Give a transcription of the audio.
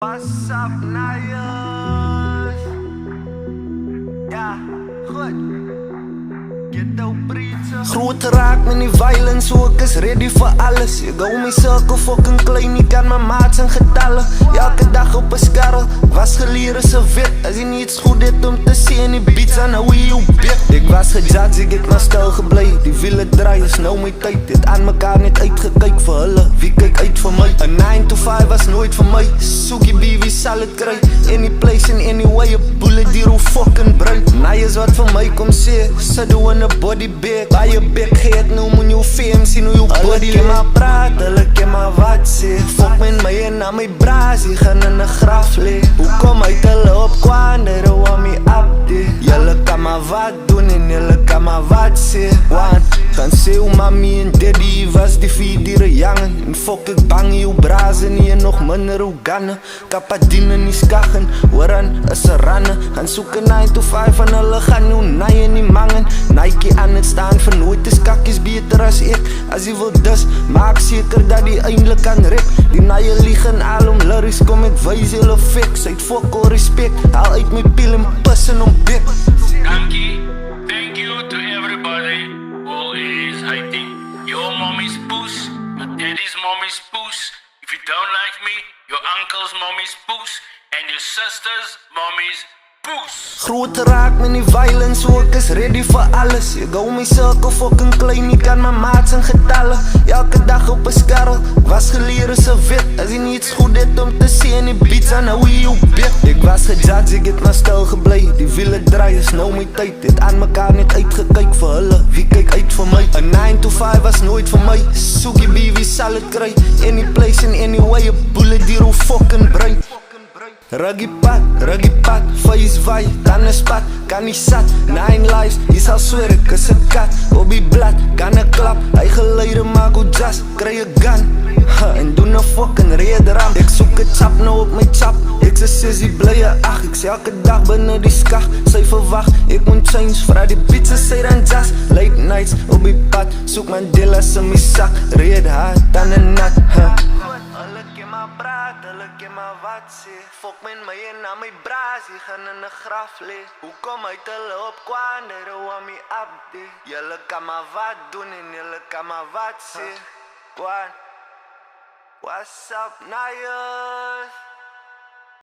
What's up, Nayers? Ja, goed. Get out, breedse. Groot raak met die violence, so ek is ready vir alles. Ek hou my cirkel fucking klein, nie kan my maats in getalle. Elke dag op 'n skarrel, was geleer is 'n wet. As jy niets goed het om te sê in die beats, dan hou jy jou bek. Ek was gejudge, ek het maar stil gebly. Die wiele draai is nou my tyd. Het aan mekaar net uitgekyk vir hulle. Wie kyk uit vir my? 'n 9 to 5 was nooit vir my. Soekie B, wie sal het kry? Any place and anyway, 'n bullet die hoe fucking bruid. Nayers wat vir my kom sê, sit doe in 'n body bag. By je bek geet nou moet jou fame sien hoe jou body ken maar praat, hulle ken maar wat sê. Fuck met my en na my braas, die gaan in 'n graf lê. Hoekom uit hulle op kwaan, they don't want me up there. Julle kan maar wat doen en julle kan maar wat sê. Want gaan sê hoe mami en daddy was die 4 diere jangen. En fuck ek bang jou braas en nie nog minder hoe ganne. Kapadine nie skagen, hooran is 'n ranne. Gaan soek 'n 9 to 5 en hulle gaan jou naai en nie mangen. Nike aan het staan vir nooit is kakkies beter as ek. As jy wil dus, maak seker dat die eindelijk kan rip. Die naie liegen al om lyrics, kom ek wys julle fix. Uit fuck all respect, haal uit my piel en pis en ontbek. Dankie, thank you to everybody who is hating. Your mommy's poes, your daddy's mommy's poes. If you don't like me, your uncle's mommy's poes. And your sister's mommy's poes. Groot raak met die violence, so ek is ready vir alles. Ek hou my cirkel fucking klein, nie kan my maats in getalle. Elke dag op 'n skarrel, was geleer is 'n wet. As jy niets goed het om te sê in die beats, dan hou jy jou bek. Ek was gejudge, ek het maar stil gebly. Die wiele draai is nou my tyd. Het aan mekaar net uitgekyk vir hulle. Wie kyk uit vir my? 'n 9 to 5 was nooit vir my. Soekie B, wie sal het kry? Any place and anyway, 'n bullet die hoe fucking bruin. Ruggie pad, face vai, dan is pad, kan nie sat. 9 lives, jy sal sweer ek is 'n kat. Op die blad, kan 'n klap, hy geleide maak hoe just, kry 'n gun. En doen 'n fucking red ram. Ek soek 'n chap nou op my chap. Ek sê sissie blye ag, ek sê elke dag binne die skag. Sy verwag, ek moet change, vra die bitches sy dan just. Late nights, op die pad, soek Mandela's in my sak. Red hard, dan 'n nat, hulle ken maar praat, hulle ken maar wat sê. Fuck met my en na my braas, die gaan in 'n graf lê. Hoekom uit hulle op kwaan, they don't want me up there. Julle kan maar wat doen en julle kan maar wat sê. What's up, Nayers?